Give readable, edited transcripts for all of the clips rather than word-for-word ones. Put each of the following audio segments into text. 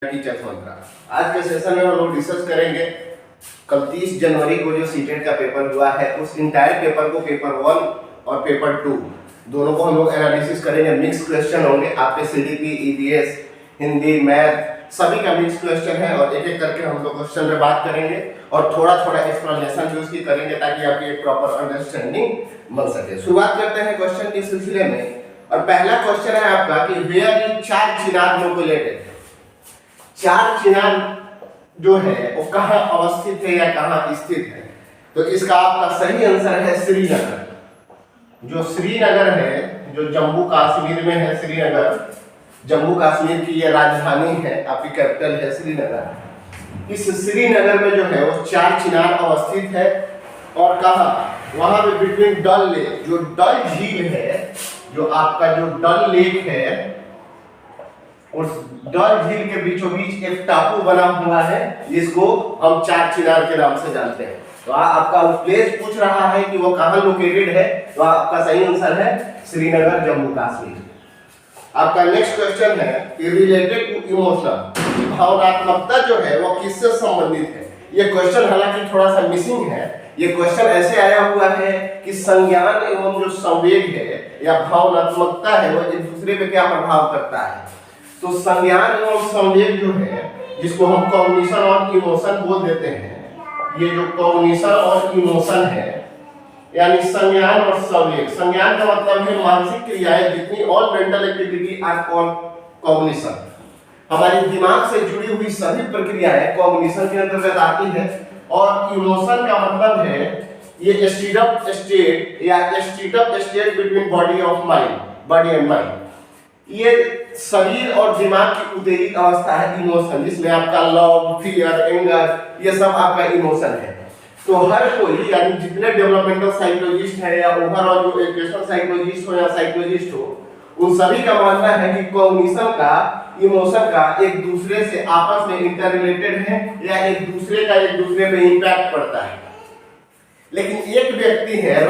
Teachers मंत्रा। आज के session में हम लोग डिस्कस करेंगे कल 30 जनवरी को जो सीटेट का पेपर हुआ है उस इंटायर पेपर को, पेपर 1 और पेपर 2 दोनों को हम लोग एनालिसिस करेंगे। मिक्स क्वेश्चन होंगे आपके सीडीपी, ईवीएस, हिंदी, मैथ सभी का मिक्स क्वेश्चन है और एक एक करके हम लोग क्वेश्चन पे बात करेंगे और थोड़ा थोड़ा एक्सप्लेनेशन भी उसकी करेंगे ताकि आपकी एक प्रॉपर अंडरस्टैंडिंग बन सके। शुरुआत करते हैं क्वेश्चन के सिलसिले में और पहला क्वेश्चन है आपका कि वेयर इज चार चिनार लोकेटेड। चार चिनार जो है वो कहाँ अवस्थित है या कहाँ स्थित है, तो इसका आपका सही आंसर है श्रीनगर। जो श्रीनगर है, जो जम्मू कश्मीर में है श्रीनगर, जम्मू कश्मीर की ये राजधानी है, आपकी कैपिटल है श्रीनगर। इस श्रीनगर में जो है वो चार चिनार अवस्थित है और कहाँ, वहां पे बिटवीन डल लेक, जो डल झील है, जो आपका जो डल लेक है उस डल झील के बीचों बीच एक टापू बना हुआ है जिसको हम चार चिनार के नाम से जानते हैं। तो आपका प्लेस पूछ रहा है कि वो कहाँ लोकेटेड है, तो आपका सही आंसर है श्रीनगर, जम्मू कश्मीर। आपका नेक्स्ट क्वेश्चन है कि रिलेटेड टू इमोशन, भावनात्मकता जो है वो किससे संबंधित है। ये क्वेश्चन हालांकि थोड़ा सा मिसिंग है। ये क्वेश्चन ऐसे आया हुआ है कि संज्ञान एवं जो संवेग है या भावनात्मकता है वो एक दूसरे पे क्या प्रभाव करता है। तो संज्ञान एवं संवेग जो है, जिसको हम कॉग्निशन और इमोशन बोल देते हैं, ये जो कॉग्निशन और इमोशन है यानी संज्ञान और संवेग। संज्ञान का मतलब है मानसिक क्रियाएं, जितनी all mental activity are called cognition. हमारे दिमाग से जुड़ी हुई सभी प्रक्रियाएं कॉग्निशन के अंतर्गत आती है। और इमोशन का मतलब है ये स्टेट ऑफ स्टेट या state of state between body of mind, body and mind. ये शरीर और दिमाग की उत्तेजित अवस्था है इमोशन, जिसमें आपका लव, फियर, एंगर ये सब आपका इमोशन है। तो हर कोई यानी जितने डेवलपमेंटल साइकोलॉजिस्ट है या ओवरऑल जो एजुकेशनल साइकोलॉजिस्ट हो या साइकोलॉजिस्ट हो, उन सभी का मानना है कि कॉग्निशन का, इमोशन का एक दूसरे से आपस में इंटर रिलेटेड है या एक दूसरे का एक दूसरे पे इम्पैक्ट पड़ता है। लेकिन एक व्यक्ति है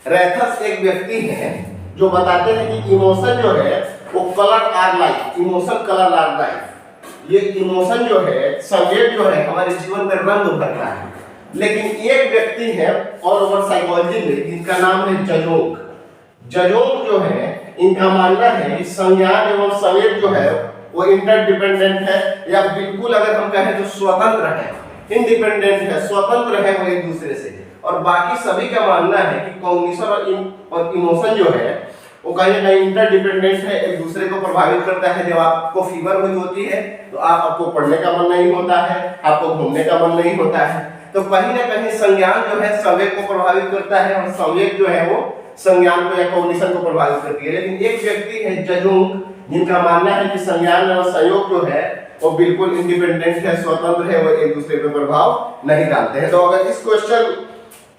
रैथस एक व्यक्ति है जो बताते हैं कि इमोशन जो है वो colour our life, emotion colour our life. ये इमोशन जो है, संवेग जो है हमारे जीवन में रंग भरता है। लेकिन एक व्यक्ति है ऑल ओवर साइकोलॉजी में जिनका नाम है जजोंग जो है, इनका मानना है कि संज्ञान एवं संवेग जो है वो इंटरडिपेंडेंट है या बिल्कुल अगर हम कहें तो स्वतंत्र है, इंडिपेंडेंट है, स्वतंत्र है वो एक दूसरे से। और बाकी सभी का मानना है कि कॉग्निशन और इमोशन जो है वो कहीं ना कहीं इंटरडिपेंडेंट है, एक दूसरे को प्रभावित करता है। जब आपको फीवर हुई होती है तो आपको पढ़ने का मन नहीं होता है, आपको घूमने का मन नहीं होता है। तो कहीं ना कहीं संज्ञान जो है संवेग को प्रभावित करता है और संवेग जो है वो संज्ञान को या कॉग्निशन को प्रभावित करती है। लेकिन एक व्यक्ति है जजोंग, जिनका मानना है कि संज्ञान और संयोग जो है वो बिल्कुल इंडिपेंडेंट है, स्वतंत्र है, वो एक दूसरे पर प्रभाव नहीं डालते हैं। तो अगर इस क्वेश्चन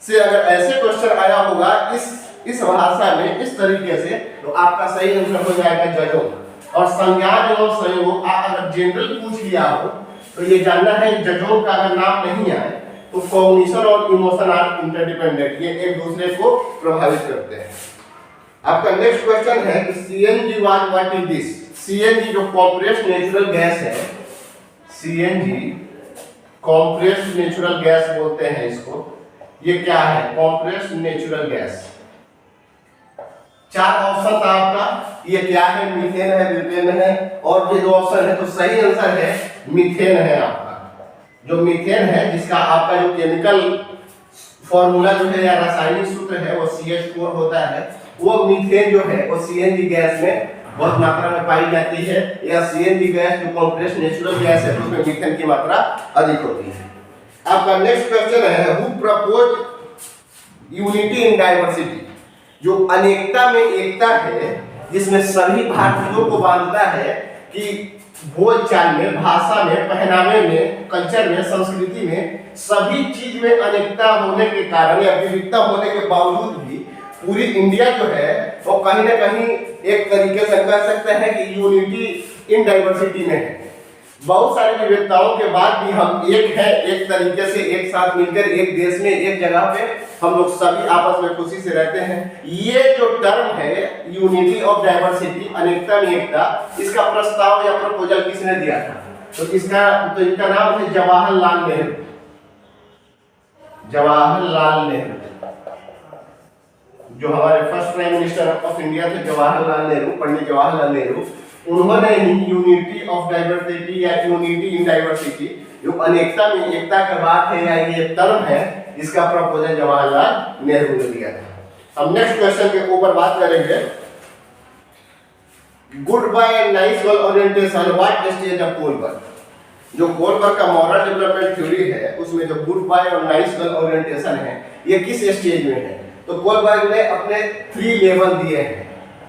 से अगर ऐसे क्वेश्चन आया होगा इस भाषा में इस तरीके से, तो आपका सही आंसर हो जाएगा जजोंग। और संज्ञान एवं संयोग अगर जनरल पूछ लिया हो तो ये जानना है जजोंग का अगर नाम नहीं आए तो कॉग्निशन और इमोशन आर इंटरडिपेंडेंट, ये एक दूसरे को प्रभावित करते हैं। आपका नेक्स्ट क्वेश्चन है कि CNG what is this. CNG जो कंप्रेस्ड नेचुरल गैस है, सीएनजी कंप्रेस्ड नेचुरल गैस बोलते हैं इसको, ये क्या है कंप्रेस्ड नेचुरल गैस। चार ऑप्शन था आपका, ये क्या है, मीथेन है, ब्यूटेन है और भी दो ऑप्शन है। तो सही आंसर है मीथेन है आपका। जो मीथेन है जिसका आपका जो केमिकल फॉर्मूला जो है या रासायनिक सूत्र है वो CH4 होता है, वो मीथेन जो है वो सीएनजी गैस में बहुत मात्रा में पाई जाती है। या सीएनजी गैस जो कंप्रेस्ड नेचुरल गैस है उसमें मीथेन की मात्रा अधिक होती है। आपका नेक्स्ट क्वेश्चन है who propose unity in diversity. जो अनेकता में एकता है, जिसमें सभी भारतीयों को बांधता है कि बोलचाल में, भाषा में, पहनावे में, कल्चर में, संस्कृति में, सभी चीज में अनेकता होने के कारण या विविधता होने के बावजूद भी पूरी इंडिया जो है वो कहीं ना कहीं एक तरीके से कह सकते हैं कि यूनिटी इन डाइवर्सिटी में है। बहुत सारी विविधताओं के बाद भी हम एक है, एक तरीके से एक साथ मिलकर एक देश में एक जगह पे हम लोग सभी आपस में खुशी से रहते हैं। ये जो टर्म है यूनिटी ऑफ डाइवर्सिटी, अनेकता में एकता, इसका प्रस्ताव या प्रपोजल किसने दिया था? तो इनका नाम है जवाहरलाल नेहरू। जवाहरलाल नेहरू जो हमारे first prime minister of India थे, जवाहरलाल नेहरू, पंडित जवाहरलाल नेहरू, उन्होंने ही यूनिटी ऑफ डाइवर्सिटी या यूनिटी इन डाइवर्सिटी, जो अनेकता में एकता का बात है या ये टर्म है, इसका प्रपोजल जवाहरलाल नेहरू ने दिया था। हम नेक्स्ट क्वेश्चन के ऊपर बात करेंगे। Good bye and nice girl orientation what stage of Kohlberg. जो कोलबर्ग का मॉरल डेवलपमेंट थ्योरी है उसमें जो गुड बाय और नाइस गर्ल ओरिएंटेशन है ये किस स्टेज में है? तो कोलबर्ग ने अपने 3 लेवल दिए हैं।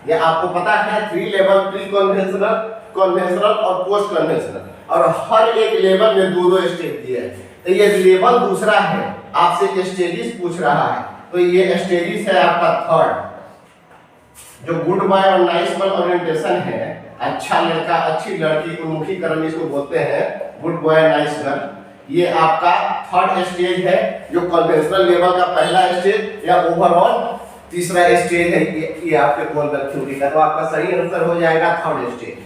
ये आपको पता है 3 लेवल, प्री कन्वेंशनल, कन्वेंशनल और पोस्ट कन्वेंशनल, और हर एक लेवल में 2-2 स्टेज दिए हैं। तो ये लेवल दूसरा है, आपसे स्टेजेस पूछ रहा है, तो ये स्टेजेस है आपका थर्ड। जो गुड बाय और नाइस गर्ल ओरिएंटेशन है, अच्छा लड़का अच्छी लड़की उन्मुखीकरण इसको बोलते हैं, गुड बॉय नाइस गर्ल, ये आपका थर्ड स्टेज है। जो कन्वेंशनल लेवल का पहला स्टेज या ओवरऑल तीसरा स्टेज है, ये आपके कोलबर्ग थ्योरी का। तो आपका सही आंसर हो जाएगा थर्ड स्टेज।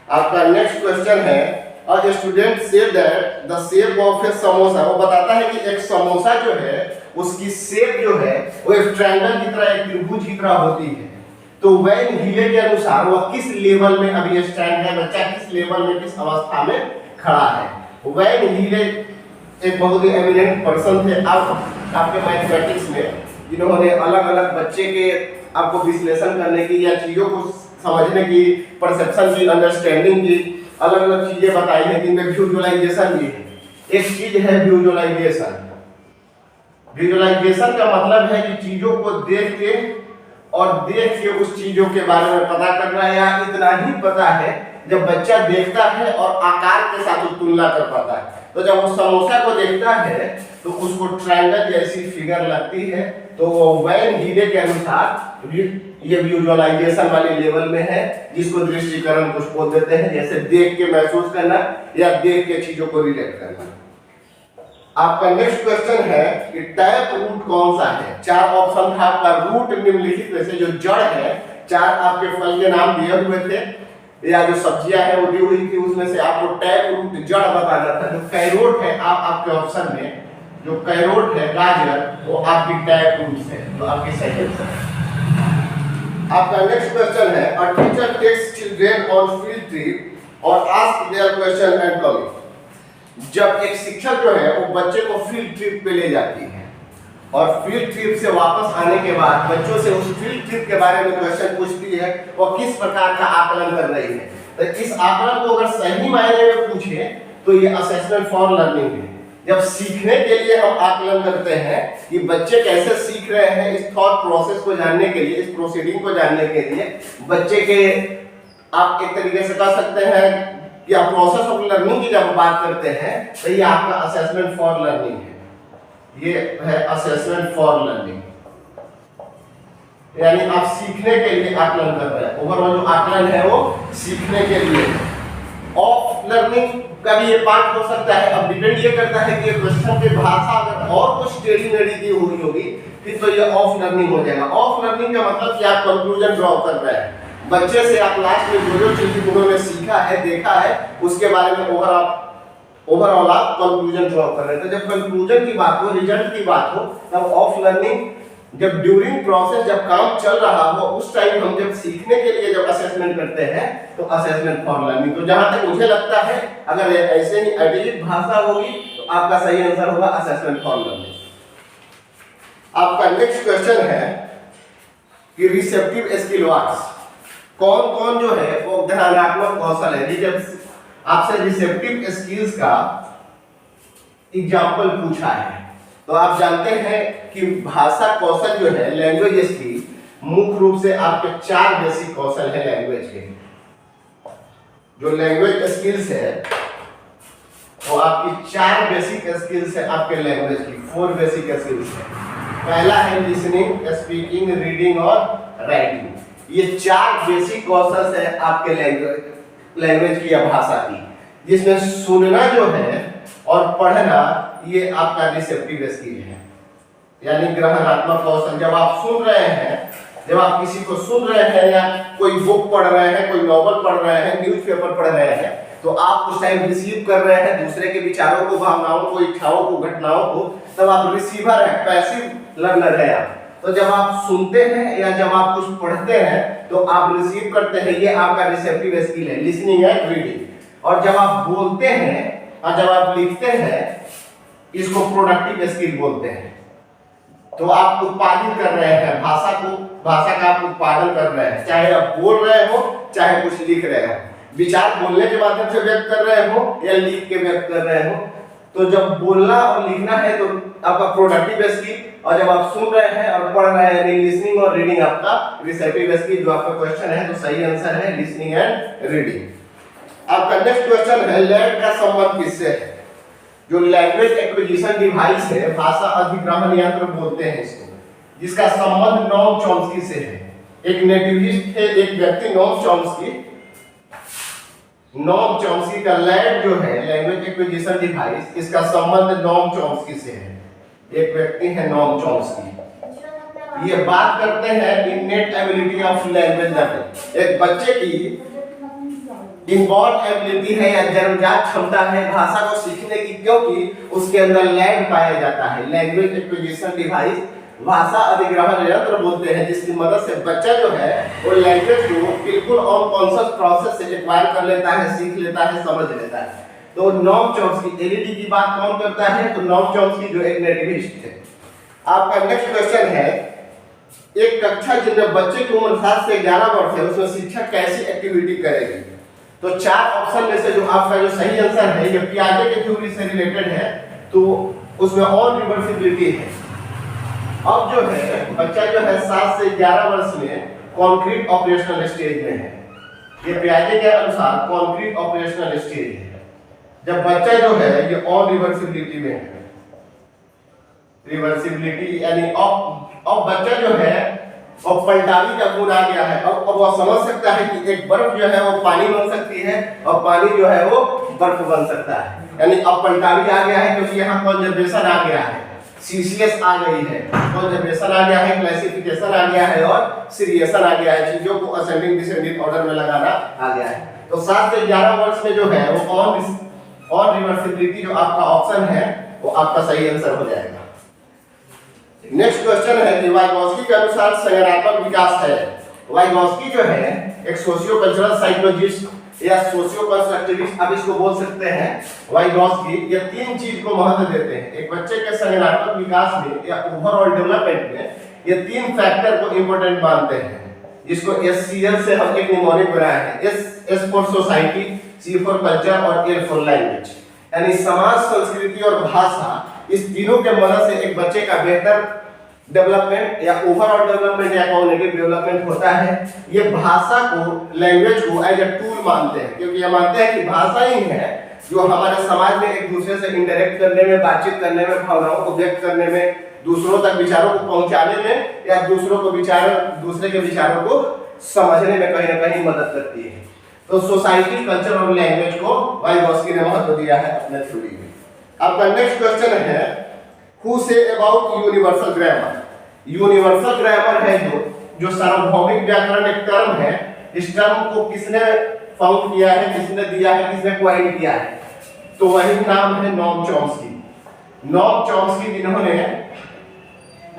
आपका नेक्स्ट क्वेश्चन है, a student said that the shape of a samosa, वो बताता है कि एक समोसा जो है उसकी शेप जो है वो एक ट्रायंगल की तरह, एक त्रिभुज की तरह होती है। तो वैन हीले के अनुसार वो किस लेवल में अभी स्टैंड है, बच्चा किस लेवल में, किस अवस्था में खड़ा है? वैन हीले एक बहुत ही एमिनेंट पर्सन थे आपके मैथमेटिक्स में, जिन्होंने अलग अलग बच्चे के आपको विश्लेषण करने की या चीजों को समझने की, परसेप्शन की, अंडरस्टैंडिंग की अलग अलग चीजें बताई हैं, जिनमें विजुअलाइजेशन भी है। एक चीज है विजुअलाइजेशन। विजुअलाइजेशन का मतलब है कि चीजों को देख के उस चीजों के बारे में पता करना, या इतना ही पता है जब बच्चा देखता है और आकार के साथ तुलना कर पाता है। तो जब वो समोसा को देखता है तो उसको ट्रायंगल जैसी फिगर लगती है, तो वो वैन हीले के अनुसार ये विजुअलाइजेशन वाले लेवल में है, जिसको दृष्टिकरण कुछ बोल देते हैं, जैसे देख के महसूस करना या देख के चीजों को रिलेट करना। आपका नेक्स्ट क्वेश्चन है कि टैप रूट कौन सा है? 4 ऑप्शन था आपका। रूट निम्नलिखित में से जो जड़ है, 4 आपके फल के नाम दिए हुए थे या जो सब्जियां है वो दी हुई थी, उसमें से आपको टैप रूट जड़ बताना था। जो कैरोट है आपके ऑप्शन में, जो कैरोट है गाजर, वो आपकी टैप रूट है, तो आपकी सही आंसर है। आपका नेक्स्ट क्वेश्चन है, a teacher takes children on field trip और ask their question and comment. जब एक शिक्षक जो है वो बच्चे को फील्ड ट्रिप पे ले जाती है और फील्ड ट्रिप से वापस आने के बाद बच्चों से उस फील्ड ट्रिप के बारे में क्वेश्चन पूछती है, वो किस प्रकार का आकलन कर रही है। तो इस आकलन को अगर सही मायने में पूछे तो ये असेसमेंट फॉर लर्निंग है। जब सीखने के लिए हम आकलन करते हैं कि बच्चे कैसे सीख रहे हैं, इस थॉट प्रोसेस को जानने के लिए, इस प्रोसीडिंग को जानने के लिए, बच्चे के आप एक तरीके से कह सकते हैं या प्रोसेस ऑफ लर्निंग की जब बात करते हैं तो ये आपका असेसमेंट फॉर लर्निंग है। ये है असेसमेंट फॉर लर्निंग, यानी आप सीखने के लिए आकलन कर रहे हैं। ओवरऑल जो आकलन है वो सीखने के लिए। ऑफ लर्निंग का भी ये पार्ट हो सकता है। अब डिपेंड ये करता है कि क्वेश्चन की भाषा अगर और कुछ टेढ़ी मेढ़ी दी हुई होगी फिर तो ये ऑफ लर्निंग हो जाएगा। ऑफ लर्निंग का मतलब कि आप कंक्लूजन ड्रॉ कर रहे हैं, बच्चे से आप लास्ट में जो चीज उन्होंने सीखा है, देखा है, उसके बारे में ओवरऑल आप कंक्लूजन ड्रॉ कर रहे हैं। तो जब कंक्लूजन की बात हो, रिजल्ट की बात हो, तब ऑफ लर्निंग, जब ड्यूरिंग प्रोसेस जब काम चल रहा हो उस टाइम हम जब सीखने के लिए जब असेसमेंट करते हैं तो असेसमेंट फॉर लर्निंग। तो जहां तक मुझे लगता है अगर ऐसे ही एडिट भाषा होगी तो आपका सही आंसर होगा असेसमेंट फॉर लर्निंग। आपका नेक्स्ट क्वेश्चन है कि रिसेप्टिव स्किल व्हाट्स, कौन कौन जो है वो ध्यानात्मक कौशल है। आपसे रिसेप्टिव स्किल्स का एग्जाम्पल पूछा है तो आप जानते हैं कि भाषा कौशल जो है, लैंग्वेज स्किल, मुख्य रूप से आपके 4 बेसिक कौशल है लैंग्वेज के। जो लैंग्वेज स्किल्स है वो आपकी 4 बेसिक स्किल्स है आपके लैंग्वेज की, 4 बेसिक स्किल्स है। पहला है लिसनिंग, स्पीकिंग, रीडिंग और राइटिंग। ये 4 बेसिक कौशल है आपके लैंग्वेज लैंग्वेज की या भाषा की, जिसमें सुनना जो है और पढ़ना ये आपका रिसेप्टिव स्किल है, यानी ग्रहणात्मक कौशल। जब आप सुन रहे हैं, जब आप किसी को सुन रहे हैं या कोई बुक पढ़ रहे हैं, कोई नॉवल पढ़ रहे हैं, न्यूज़पेपर पढ़ रहे हैं, तो आप उस टाइम रिसीव कर रहे हैं दूसरे के विचारों को, भावनाओं को, इच्छाओं को, घटनाओं को, तब आप रिसीवर हैं, पैसिव लर्नर है आप। तो जब आप सुनते हैं या जब आप कुछ पढ़ते हैं तो आप रिसीव करते हैं, ये आपका रिसेप्टिव स्किल है, लिसनिंग एंड रीडिंग। और जब आप बोलते हैं और जब आप लिखते हैं, इसको प्रोडक्टिव स्किल बोलते हैं। तो आप उत्पादित कर रहे हैं भाषा को, भाषा का आप उत्पादन कर रहे हैं, चाहे आप बोल रहे हो चाहे कुछ लिख रहे हो, विचार बोलने के माध्यम से व्यक्त कर रहे हो या लिख के व्यक्त कर रहे हो। तो जब बोलना और लिखना है तो आपका प्रोडक्टिव स्किल, और जब आप सुन रहे हैं और पढ़ रहे हैं, लिसनिंग और रीडिंग आपका रिसेप्टिव स्किल। जो आपका क्वेश्चन है तो सही आंसर है लिसनिंग एंड रीडिंग। आपका नेक्स्ट क्वेश्चन है लैंड का संबंध किससे है? जो लैंग्वेज एक्विजिशन डिवाइस है, भाषा अधिग्रहण यंत्र बोलते हैं इसको, जिसका संबंध नोम चॉम्स्की से है। एक नेटिविस्ट है, एक व्यक्ति नोम चॉम्स्की, नोम चॉम्स्की का लैंड जो है लैंग्वेज एक्विजिशन डिवाइस, इसका संबंध नोम चॉम्स्की से है। एक व्यक्ति है नोम चॉम्स्की, ये बात करते हैं innate ability of language learning. एक बच्चे की इनबॉर्न एबिलिटी है या जन्मजात क्षमता है भाषा को सीखने की, क्योंकि उसके अंदर लैंड पाया जाता है, लैंग्वेज एक्विजिशन डिवाइस, भाषा अधिग्रहण यंत्र बोलते हैं, जिसकी मदद से बच्चा जो है वो लैंग्वेज को बिल्कुल अनकॉन्शियस प्रोसेस से एक्वायर कर लेता है, सीख लेता है, समझ लेता है। तो नोम चॉम्स्की एलईडी की बात कौन करता है? तो नोम चॉम्स्की जो एक नेटिविस्ट थे। आपका नेक्स्ट क्वेश्चन है, एक कक्षा जिसमें बच्चे की उम्र 7 से 11 वर्ष है, उसमें शिक्षक कैसी एक्टिविटी करेगी? तो 4 ऑप्शन में से जो आपका जो सही आंसर है, ये पियाजे के थ्योरी से रिलेटेड है, तो उसमें ऑन रिवर्सिबिलिटी है। अब जो है बच्चा जो है 7 से 11 वर्ष में कॉन्क्रीट ऑपरेशनल स्टेज में है, ये पियाजे के अनुसार कॉन्क्रीट ऑपरेशनल स्टेज है। जब बच्चा जो है ये ऑन रिवर्सिबिलिटी में है, रिवर्सिबिलिटी यानी अब बच्चा जो है और पलटावी का गुण आ गया है। अब वह समझ सकता है कि एक बर्फ जो है वो पानी बन सकती है और पानी जो है वो बर्फ बन सकता है, यानी अब पलटावी आ गया है, क्योंकि यहाँ कंजर्वेशन आ गया है, सीसीएस आ गई है, कंजर्वेशन आ गया है, क्लासिफिकेशन आ गया है और सीरियसन आ गया है, चीजों को असेंडिंग डिसेंडिंग ऑर्डर में लगाना आ गया है। तो 7 से 11 वर्ष में जो है वो ऑन रिवर्सिबिलिटी जो आपका ऑप्शन है वो आपका सही आंसर हो जाएगा। नेक्स्ट क्वेश्चन है कि वाइगोस्की के अनुसार संज्ञानात्मक विकास है। वाइगोस्की जो है एक सोशियो कल्चरल साइकोलॉजिस्ट या सोशियो कंस्ट्रक्टिविस्ट, आप इसको बोल सकते हैं। वाइगोस्की ये 3 चीज को महत्व देते हैं एक बच्चे के संज्ञानात्मक विकास में या ओवरऑल डेवलपमेंट में। ये 3 फैक्टर को इंपॉर्टेंट मानते हैं, जिसको SCL से हम एक निमोनिक बनाया है, S for society, C for culture और L फॉर लैंग्वेज, यानी समाज, संस्कृति और भाषा। इस तीनों के मदद से एक बच्चे का बेहतर डेवलपमेंट या ओवरऑल डेवलपमेंट या कॉग्निटिव डेवलपमेंट होता है। ये भाषा को, लैंग्वेज को एज अ टूल मानते हैं, क्योंकि ये मानते हैं कि भाषा ही है जो हमारे समाज में एक दूसरे से इंटरेक्ट करने में, बातचीत करने में, भावनाओं को व्यक्त करने में, दूसरों तक विचारों को पहुंचाने में या दूसरे के विचारों को समझने में कहीं ना कहीं मदद करती है। तो सोसाइटी, कल्चर और लैंग्वेज को वाइगोस्की ने महत्व दिया है अपने थ्योरी में। आपका नेक्स्ट क्वेश्चन है who say about universal grammar. Universal grammar है जो सार्वभौमिक व्याकरण एक टर्म है। इस टर्म को किसने फाउंड किया है, किसने दिया है, किसने क्वाइन किया है? तो वही नाम है नोम चॉम्स्की। नोम चॉम्स्की जिन्होंने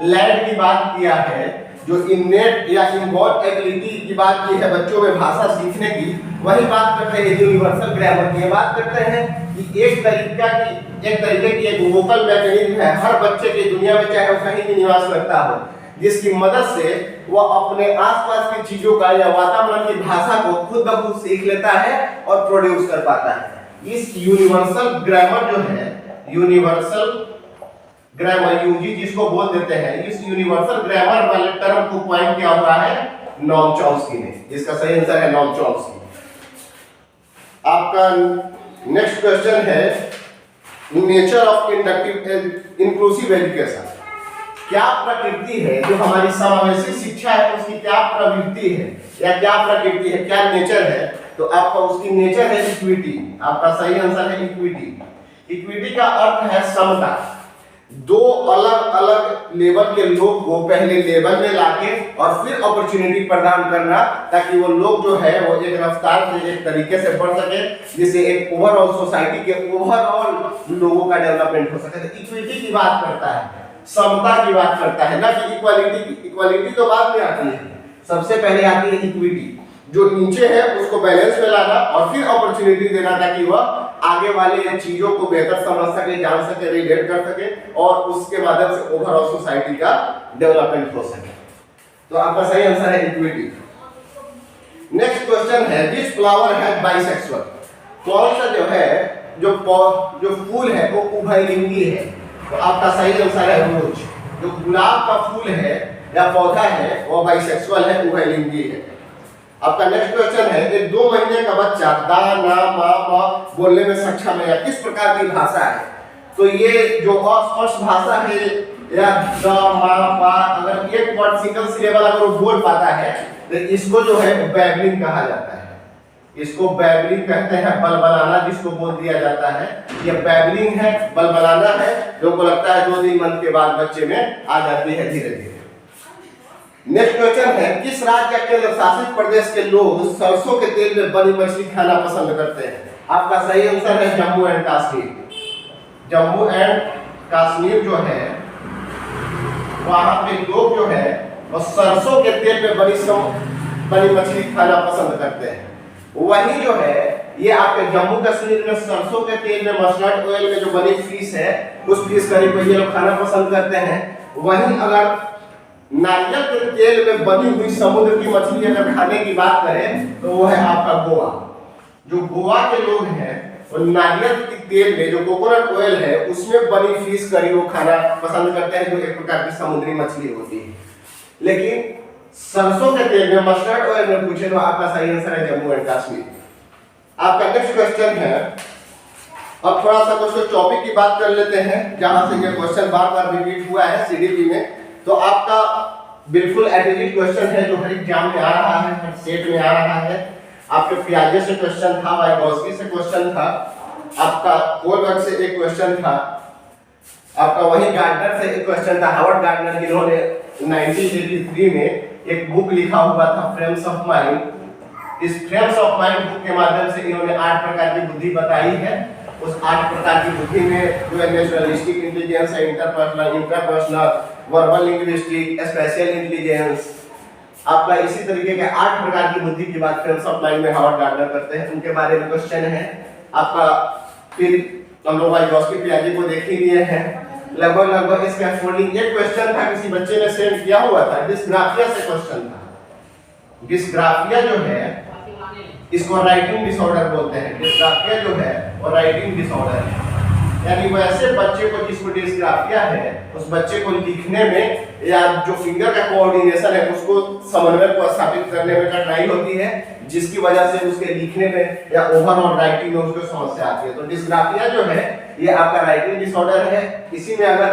लैंड की बात किया है, जो इननेट या इनबॉर्न एबिलिटी की बात की है बच्चों में भाषा सीखने की, वही बात करते हैं यूनिवर्सल ग्रामर की। बात करते हैं कि एक तरीके की एक वोकल मैकेनिज्म है हर बच्चे की दुनिया में, चाहे वो कहीं भी निवास करता हो, जिसकी मदद से वह अपने आसपास की चीजों का या वातावरण की भाषा को खुद ब खुद सीख लेता है और प्रोड्यूस कर पाता है। इस यूनिवर्सल ग्रामर जो है, यूनिवर्सल ग्रामर यूजी जिसको बोल देते हैं, इस यूनिवर्सल ग्रामर वाले टर्म को पॉइंट किया हुआ है नोम चॉम्स्की ने, जिसका सही आंसर है नोम चॉम्स्की। आपका नेक्स्ट क्वेश्चन है nature of inductive inclusive education. क्या प्रकृति है जो हमारी समावेशी शिक्षा है, उसकी क्या प्रवृत्ति है या क्या प्रकृति है, क्या नेचर है? तो आपका उसकी नेचर है इक्विटी। आपका सही आंसर है इक्विटी। इक्विटी का अर्थ है समता। दो अलग अलग लेवल के लोग को पहले लेवल में लाके और फिर अपॉर्चुनिटी प्रदान करना, ताकि वो लोग जो है वो एक रफ्तार से एक तरीके से बढ़ सके, जिससे एक ओवरऑल सोसाइटी के ओवरऑल लोगों का डेवलपमेंट हो सके। तो इक्विटी की बात करता है, समता की बात करता है, ना कि इक्वालिटी की। इक्वालिटी तो बाद में आती है, सबसे पहले आती है इक्विटी। जो नीचे है उसको बैलेंस में लाना और फिर अपॉर्चुनिटी देना, ताकि वह आगे वाले चीजों को बेहतर समझ सके, जान सके, रिलेट कर सके और उसके माध्यम से ओवरऑल सोसाइटी का डेवलपमेंट हो सके। तो आपका सही आंसर है इक्विटी। नेक्स्ट क्वेश्चन है, दिस फ्लावर है बाइसेक्सुअल। कौन सा जो है जो फूल है वो उभयलिंगी है? तो आपका सही आंसर है रोज। जो गुलाब का फूल है या पौधा है वो बाइसेक्सुअल है, उभयलिंगी है। आपका नेक्स्ट क्वेश्चन है, एक 2 महीने का बच्चा दा ना मा पा बोलने में सक्षम है या किस प्रकार की भाषा है? तो ये जो अस्पष्ट भाषा है या द मा पा, अगर एक वर्ड सिंगल सिलेबल अगर वो बोल पाता है तो इसको जो है बैबलिंग कहा जाता है। इसको बैबलिंग कहते हैं, बलबलाना जिसको बोल दिया जाता है, ये बैबलिंग है, बलबलाना है, जो को लगता है 2-3 मंथ के बाद बच्चे में आ जाती है धीरे धीरे। नेक्स्ट क्वेश्चन है, किस राज्य या केंद्र शासित प्रदेश के लोग सरसों के तेल में बनी मछली खाना पसंद करते हैं? आपका सही आंसर है जम्मू एंड कश्मीर। जम्मू एंड कश्मीर जो है वहां पे लोग जो है वो सरसों के तेल में बनी मछली खाना पसंद करते हैं। वही जो है ये आपके जम्मू कश्मीर में सरसों के तेल में मस्टर्ड ऑयल में जो बनी फिश है उस फिश करी को ये लोग खाना पसंद करते हैं। वहीं अगर नारियल के तेल में बनी हुई समुद्र की मछली अगर खाने की बात करें तो वो है आपका गोवा। जो गोवा के लोग हैं वो नारियल के तेल में जो कोकोनट ऑयल है उसमें बनी फिश करी वो खाना पसंद करते हैं, जो एक प्रकार की समुद्री मछली होती है। लेकिन सरसों के तेल में मस्टर्ड ऑयल में पूछे तो आपका सही आंसर है जम्मू एंड कश्मीर। आपका नेक्स्ट क्वेश्चन है, अब थोड़ा सा क्वेश्चन टॉपिक की बात कर लेते हैं जहां से ये क्वेश्चन बार-बार रिपीट हुआ है सीडीपी में। तो आपका बिल्कुल एडिटिव क्वेश्चन है जो हर एग्जाम में आ रहा है, हर सेट में आ रहा है। आपके पियाजे से क्वेश्चन था, वाइगोस्की से क्वेश्चन था, आपका कोलबर्ग से एक क्वेश्चन था, आपका वही गार्डनर से एक क्वेश्चन था। हार्वर्ड गार्डनर जिन्होंने 1983 में एक बुक लिखा हुआ था फ्रेम्स ऑफ माइंड। इस फ्रेम्स ऑफ माइंड बुक के माध्यम से इन्होंने 8 प्रकार की बुद्धि बताई है। उस 8 प्रकार की बुद्धि में जो है नेचुरलिस्टिक इंटेलिजेंस है, interpersonal, verbal linguistic, special intelligence, आपका इसी तरीके के 8 प्रकार की बुद्धि की बात फ्रेम्स ऑफ माइंड में हार्वर्ड गार्डनर करते हैं। उनके बारे में क्वेश्चन है आपका। फिर हम लोग वाइगोस्की पियाजे को देख ही लिए हैं। लगभग इसका फोल्डिंग एक क्वेश्चन था, किसी बच्चे ने सेंड किया हुआ था, डिस्ग्राफिया से क्वेश्चन था। डिस्ग्राफिया जो है इसको राइटिंग डिसऑर्डर बोलते हैं। डिस्ग्राफिया जो है वो राइटिंग डिसऑर्डर है, यानी वैसे बच्चे को जिसको डिस्ग्राफिया है उस बच्चे को लिखने में या जो फिंगर का कोऑर्डिनेशन है उसको समन्वय को स्थापित करने में कठिनाई होती है, जिसकी वजह से उसके लिखने में या ओवरऑल राइटिंग में उसको समस्या आती है। तो डिस्ग्राफिया जो है ये आपका राइटिंग डिसऑर्डर है। इसी में अगर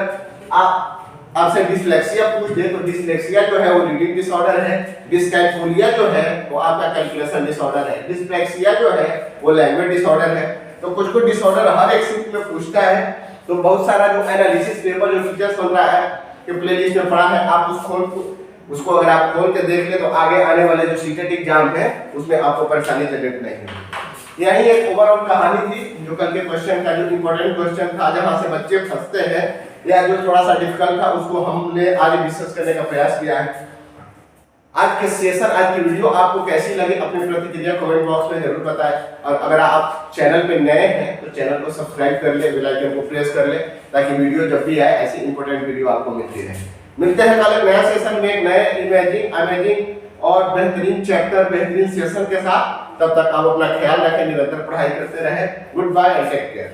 आपसे डिसलेक्सिया पूछ दे तो डिसलेक्सिया जो है वो रीडिंग डिसऑर्डर है, डिस्कैल्कुलिया जो है वो आपका कैलकुलेशन डिसऑर्डर है, डिस्लेक्सिया जो है वो लैंग्वेज डिसऑर्डर है। तो कुछ डिसऑर्डर हर एक शिफ्ट में पूछता है। तो बहुत सारा जो एनालिसिस पेपर जो टीचर्स बन रहा है कि प्लेलिस्ट में पड़ा है, आप उसको अगर आप खोल के देख ले तो आगे आने वाले जो सीटेट एग्जाम है उसमें आपको परेशानी जनरेट नहीं होगी। यही एक ओवरऑल कहानी थी जो कल के क्वेश्चन का जो इंपॉर्टेंट क्वेश्चन था जहां से बच्चे फंसते हैं या जो थोड़ा सा डिफिकल्ट था उसको हमने आज डिस्कस करने का प्रयास किया है। आज के सेशन, आज की वीडियो आपको कैसी लगी अपनी प्रतिक्रिया कमेंट बॉक्स में जरूर बताएं। और अगर आप चैनल पे नए हैं तो चैनल को सब्सक्राइब कर ले, बेल आइकन को प्रेस कर ले ताकि वीडियो जब भी आए ऐसी इंपॉर्टेंट वीडियो आपको मिलती रहे। मिलते हैं कल एक नया सेशन में एक नए अमेजिंग और बेहतरीन चैप्टर, बेहतरीन सेशन के साथ। तब तक आप अपना ख्याल रखें, निरंतर पढ़ाई करते रहें। Good bye and take care.